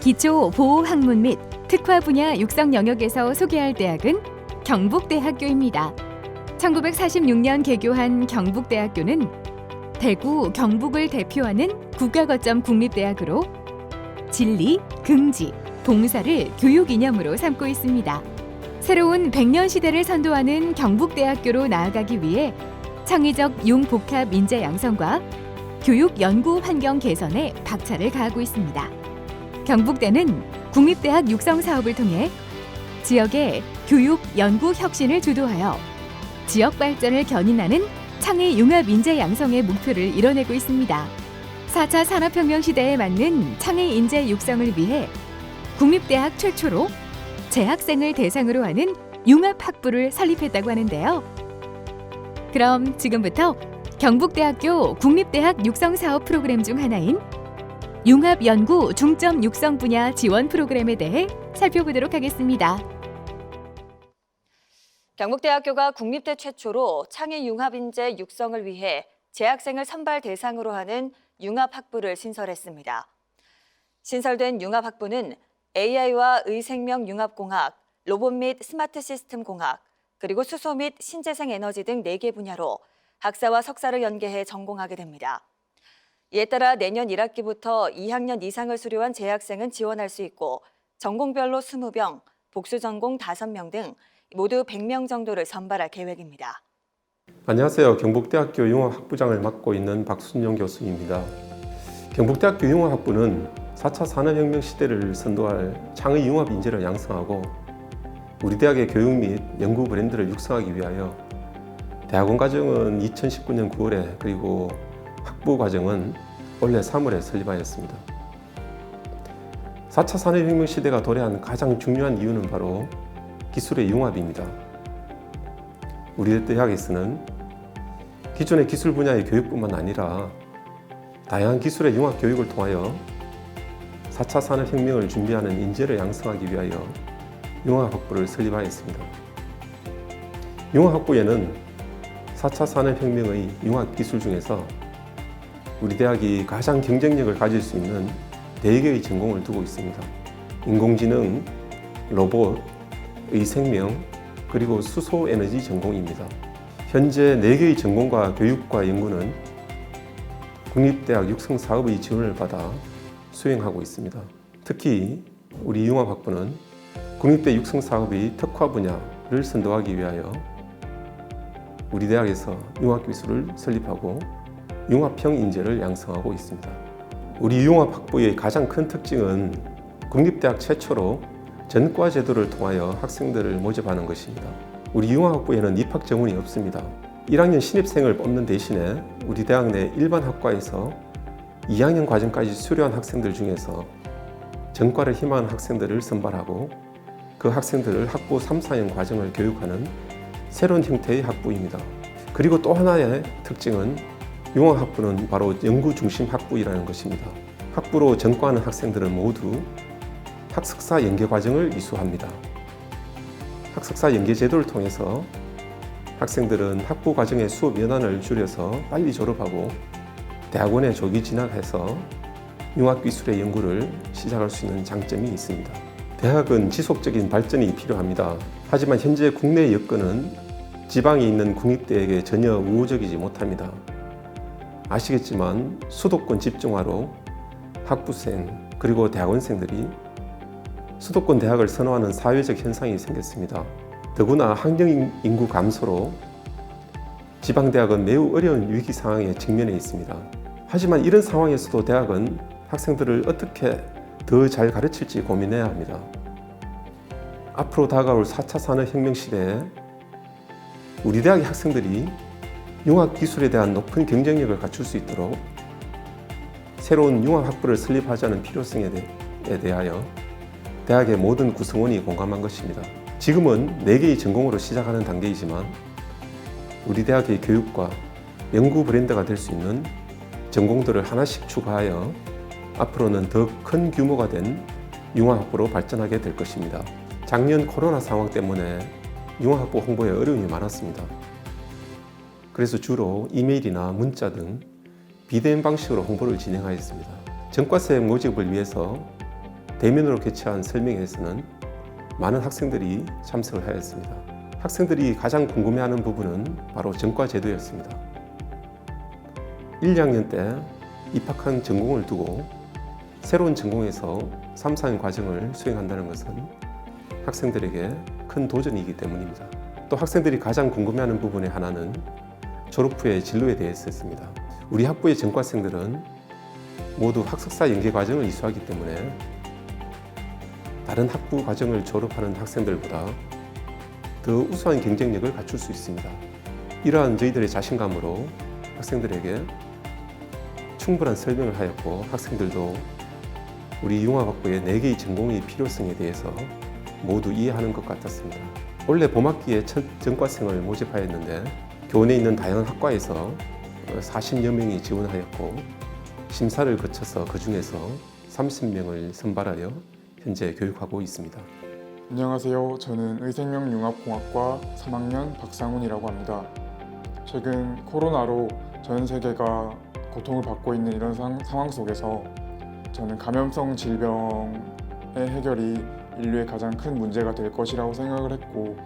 기초 보호 학문 및 특화 분야 육성 영역에서 소개할 대학은 경북대학교입니다. 1946년 개교한 경북대학교는 대구, 경북을 대표하는 국가거점 국립대학으로 진리, 긍지, 봉사를 교육 이념으로 삼고 있습니다. 새로운 100년 시대를 선도하는 경북대학교로 나아가기 위해 창의적 융복합 인재 양성과 교육 연구 환경 개선에 박차를 가하고 있습니다. 경북대는 국립대학 육성 사업을 통해 지역의 교육 연구 혁신을 주도하여 지역 발전을 견인하는 창의 융합 인재 양성의 목표를 이뤄내고 있습니다. 4차 산업혁명 시대에 맞는 창의 인재 육성을 위해 국립대학 최초로 재학생을 대상으로 하는 융합학부를 설립했다고 하는데요. 그럼 지금부터 경북대학교 국립대학 육성사업 프로그램 중 하나인 융합연구 중점 육성 분야 지원 프로그램에 대해 살펴보도록 하겠습니다. 경북대학교가 국립대 최초로 창의 융합인재 육성을 위해 재학생을 선발 대상으로 하는 융합학부를 신설했습니다. 신설된 융합학부는 AI와 의생명 융합공학, 로봇 및 스마트 시스템 공학, 그리고 수소 및 신재생 에너지 등 4개 분야로 학사와 석사를 연계해 전공하게 됩니다. 이에 따라 내년 1학기부터 2학년 이상을 수료한 재학생은 지원할 수 있고 전공별로 20명, 복수 전공 5명 등 모두 100명 정도를 선발할 계획입니다. 안녕하세요. 경북대학교 융합학부장을 맡고 있는 박순용 교수입니다. 경북대학교 융합학부는 4차 산업혁명 시대를 선도할 창의 융합 인재를 양성하고 우리 대학의 교육 및 연구 브랜드를 육성하기 위하여 대학원 과정은 2019년 9월에 그리고 학부 과정은 올해 3월에 설립하였습니다. 4차 산업혁명 시대가 도래한 가장 중요한 이유는 바로 기술의 융합입니다. 우리 대학에서는 기존의 기술 분야의 교육뿐만 아니라 다양한 기술의 융합 교육을 통하여 4차 산업혁명을 준비하는 인재를 양성하기 위하여 융합학부를 설립하였습니다. 융합학부에는 4차 산업혁명의 융합 기술 중에서 우리 대학이 가장 경쟁력을 가질 수 있는 4개의 전공을 두고 있습니다. 인공지능, 로봇, 의생명, 그리고 수소에너지 전공입니다. 현재 4개의 전공과 교육과 연구는 국립대학 육성사업의 지원을 받아 수행하고 있습니다. 특히 우리 융합학부는 국립대 육성사업의 특화 분야를 선도하기 위하여 우리 대학에서 융합기술을 설립하고 융합형 인재를 양성하고 있습니다. 우리 융합학부의 가장 큰 특징은 국립대학 최초로 전과 제도를 통하여 학생들을 모집하는 것입니다. 우리 융합학부에는 입학 정원이 없습니다. 1학년 신입생을 뽑는 대신에 우리 대학 내 일반 학과에서 2학년 과정까지 수료한 학생들 중에서 전과를 희망하는 학생들을 선발하고 그 학생들을 학부 3, 4년 과정을 교육하는 새로운 형태의 학부입니다. 그리고 또 하나의 특징은 융합학부는 바로 연구 중심 학부이라는 것입니다. 학부로 전과하는 학생들은 모두 학석사 연계 과정을 이수합니다. 학석사 연계 제도를 통해서 학생들은 학부 과정의 수업 연한을 줄여서 빨리 졸업하고 대학원에 조기 진학해서 융합기술의 연구를 시작할 수 있는 장점이 있습니다. 대학은 지속적인 발전이 필요합니다. 하지만 현재 국내 여건은 지방에 있는 국립대에게 전혀 우호적이지 못합니다. 아시겠지만 수도권 집중화로 학부생 그리고 대학원생들이 수도권 대학을 선호하는 사회적 현상이 생겼습니다. 더구나 학령 인구 감소로 지방대학은 매우 어려운 위기 상황에 직면해 있습니다. 하지만 이런 상황에서도 대학은 학생들을 어떻게 더 잘 가르칠지 고민해야 합니다. 앞으로 다가올 4차 산업혁명 시대에 우리 대학의 학생들이 융합기술에 대한 높은 경쟁력을 갖출 수 있도록 새로운 융합학부를 설립하자는 필요성에 대하여 대학의 모든 구성원이 공감한 것입니다. 지금은 4개의 전공으로 시작하는 단계이지만 우리 대학의 교육과 연구 브랜드가 될 수 있는 전공들을 하나씩 추가하여 앞으로는 더 큰 규모가 된 융합학부로 발전하게 될 것입니다. 작년 코로나 상황 때문에 융합학부 홍보에 어려움이 많았습니다. 그래서 주로 이메일이나 문자 등 비대면 방식으로 홍보를 진행하였습니다. 전과생 모집을 위해서 대면으로 개최한 설명회에서는 많은 학생들이 참석을 하였습니다. 학생들이 가장 궁금해하는 부분은 바로 전과 제도였습니다. 1, 2학년 때 입학한 전공을 두고 새로운 전공에서 3, 4년 과정을 수행한다는 것은 학생들에게 큰 도전이기 때문입니다. 또 학생들이 가장 궁금해하는 부분의 하나는 졸업 후의 진로에 대해서였습니다. 우리 학부의 전과생들은 모두 학석사 연계 과정을 이수하기 때문에 다른 학부 과정을 졸업하는 학생들보다 더 우수한 경쟁력을 갖출 수 있습니다. 이러한 저희들의 자신감으로 학생들에게 충분한 설명을 하였고 학생들도 우리 융합학부의 4개의 전공의 필요성에 대해서 모두 이해하는 것 같았습니다. 올해 봄학기에 첫 전과생을 모집하였는데 교원에 있는 다양한 학과에서 40여 명이 지원하였고 심사를 거쳐서 그 중에서 30명을 선발하여 현재 교육하고 있습니다. 안녕하세요. 저는 의생명융합공학과 3학년 박상훈이라고 합니다. 최근 코로나로 전 세계가 고통을 받고 있는 이런 상황 속에서 저는 감염성 질병의 해결이 인류의 가장 큰 문제가 될 것이라고 생각을 했고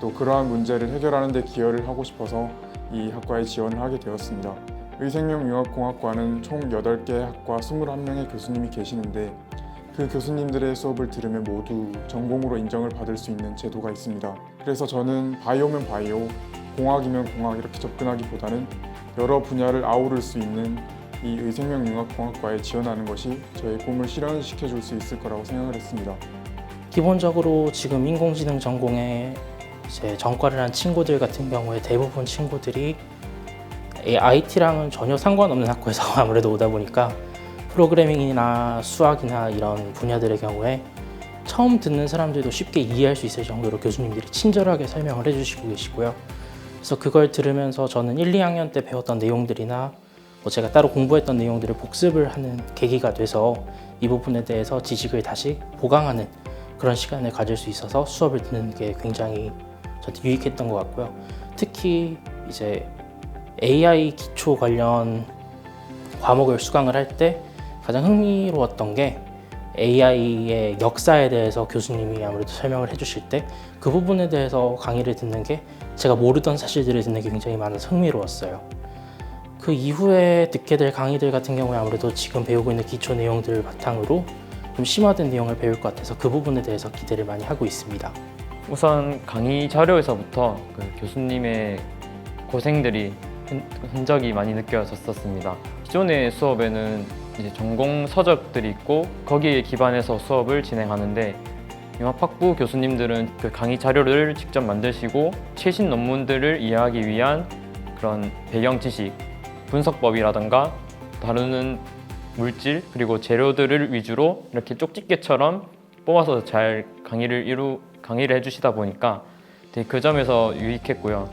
또 그러한 문제를 해결하는 데 기여를 하고 싶어서 이 학과에 지원을 하게 되었습니다. 의생명융합공학과는 총 8개의 학과 21명의 교수님이 계시는데 그 교수님들의 수업을 들으면 모두 전공으로 인정을 받을 수 있는 제도가 있습니다. 그래서 저는 바이오면 바이오, 공학이면 공학 이렇게 접근하기보다는 여러 분야를 아우를 수 있는 이 의생명융합공학과에 지원하는 것이 저의 꿈을 실현시켜 줄 수 있을 거라고 생각을 했습니다. 기본적으로 지금 인공지능 전공에 이제 전과를 한 친구들 같은 경우에 대부분 친구들이 IT랑은 전혀 상관없는 학과에서 아무래도 오다 보니까 프로그래밍이나 수학이나 이런 분야들의 경우에 처음 듣는 사람들도 쉽게 이해할 수 있을 정도로 교수님들이 친절하게 설명을 해주시고 계시고요. 그래서 그걸 들으면서 저는 1, 2학년 때 배웠던 내용들이나 제가 따로 공부했던 내용들을 복습을 하는 계기가 돼서 이 부분에 대해서 지식을 다시 보강하는 그런 시간을 가질 수 있어서 수업을 듣는 게 굉장히 저한테 유익했던 것 같고요. 특히 이제 AI 기초 관련 과목을 수강을 할 때 가장 흥미로웠던 게 AI의 역사에 대해서 교수님이 아무래도 설명을 해주실 때 그 부분에 대해서 강의를 듣는 게 제가 모르던 사실들을 듣는 게 굉장히 많아서 흥미로웠어요. 그 이후에 듣게 될 강의들 같은 경우에 아무래도 지금 배우고 있는 기초 내용들을 바탕으로 좀 심화된 내용을 배울 것 같아서 그 부분에 대해서 기대를 많이 하고 있습니다. 우선 강의 자료에서부터 그 교수님의 고생들이 흔적이 많이 느껴졌었습니다. 기존의 수업에는 이제 전공 서적들이 있고 거기에 기반해서 수업을 진행하는데 융합학부 교수님들은 그 강의 자료를 직접 만드시고 최신 논문들을 이해하기 위한 그런 배경 지식, 분석법이라든가 다루는 물질 그리고 재료들을 위주로 이렇게 쪽집게처럼 뽑아서 잘 강의를 해주시다 보니까 되게 그 점에서 유익했고요.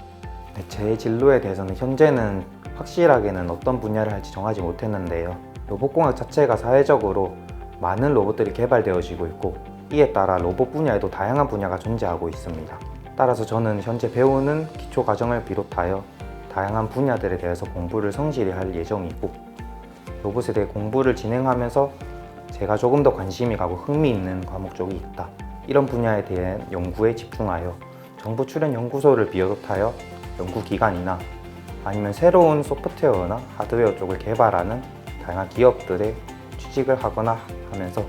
제 진로에 대해서는 현재는 확실하게는 어떤 분야를 할지 정하지 못했는데요. 로봇공학 자체가 사회적으로 많은 로봇들이 개발되어지고 있고 이에 따라 로봇 분야에도 다양한 분야가 존재하고 있습니다. 따라서 저는 현재 배우는 기초 과정을 비롯하여 다양한 분야들에 대해서 공부를 성실히 할 예정이고 로봇에 대해 공부를 진행하면서 제가 조금 더 관심이 가고 흥미있는 과목 쪽이 있다. 이런 분야에 대한 연구에 집중하여 정부 출연 연구소를 비롯하여 연구기관이나 아니면 새로운 소프트웨어나 하드웨어 쪽을 개발하는 다양한 기업들에 취직을 하거나 하면서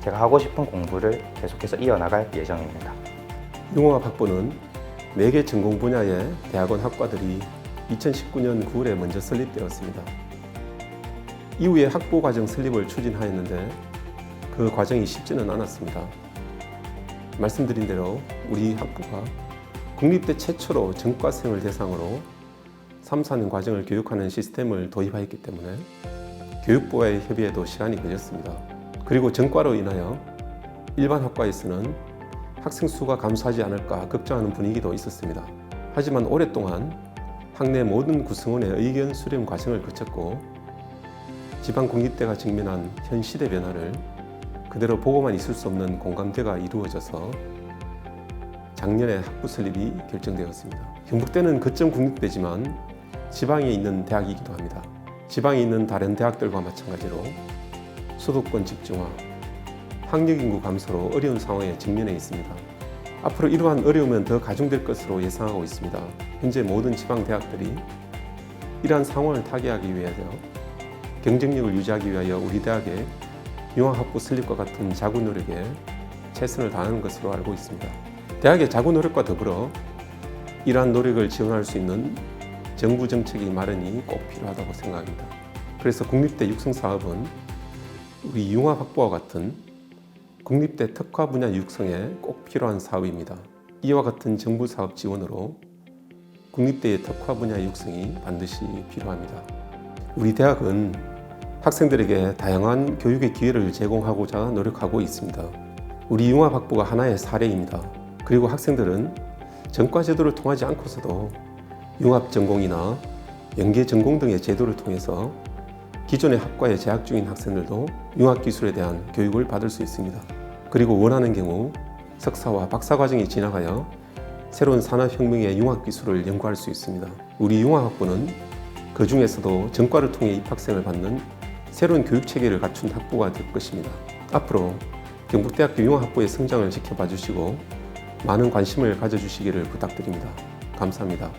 제가 하고 싶은 공부를 계속해서 이어나갈 예정입니다. 융합학부는 4개 전공 분야의 대학원 학과들이 2019년 9월에 먼저 설립되었습니다. 이후에 학부 과정 설립을 추진하였는데 그 과정이 쉽지는 않았습니다. 말씀드린 대로 우리 학부가 국립대 최초로 전과생을 대상으로 3, 4년 과정을 교육하는 시스템을 도입하였기 때문에 교육부와의 협의에도 시간이 걸렸습니다. 그리고 전과로 인하여 일반 학과에서는 학생 수가 감소하지 않을까 걱정하는 분위기도 있었습니다. 하지만 오랫동안 학내 모든 구성원의 의견 수렴 과정을 거쳤고 지방국립대가 직면한 현 시대 변화를 그대로 보고만 있을 수 없는 공감대가 이루어져서 작년에 학부 설립이 결정되었습니다. 경북대는 거점 국립대지만 지방에 있는 대학이기도 합니다. 지방에 있는 다른 대학들과 마찬가지로 수도권 집중화, 학력 인구 감소로 어려운 상황에 직면해 있습니다. 앞으로 이러한 어려움은 더 가중될 것으로 예상하고 있습니다. 현재 모든 지방 대학들이 이러한 상황을 타개하기 위하여 경쟁력을 유지하기 위하여 우리 대학의 융합학부 설립과 같은 자구 노력에 최선을 다하는 것으로 알고 있습니다. 대학의 자구 노력과 더불어 이러한 노력을 지원할 수 있는 정부 정책의 마련이 꼭 필요하다고 생각합니다. 그래서 국립대 육성 사업은 우리 융합학부와 같은 국립대 특화 분야 육성에 꼭 필요한 사업입니다. 이와 같은 정부 사업 지원으로 국립대의 특화 분야 육성이 반드시 필요합니다. 우리 대학은 학생들에게 다양한 교육의 기회를 제공하고자 노력하고 있습니다. 우리 융합학부가 하나의 사례입니다. 그리고 학생들은 전과 제도를 통하지 않고서도 융합전공이나 연계전공 등의 제도를 통해서 기존의 학과에 재학 중인 학생들도 융합기술에 대한 교육을 받을 수 있습니다. 그리고 원하는 경우 석사와 박사 과정이 지나가여 새로운 산업혁명의 융합기술을 연구할 수 있습니다. 우리 융합학부는 그 중에서도 전과를 통해 입학생을 받는 새로운 교육체계를 갖춘 학부가 될 것입니다. 앞으로 경북대학교 융합학부의 성장을 지켜봐 주시고 많은 관심을 가져주시기를 부탁드립니다. 감사합니다.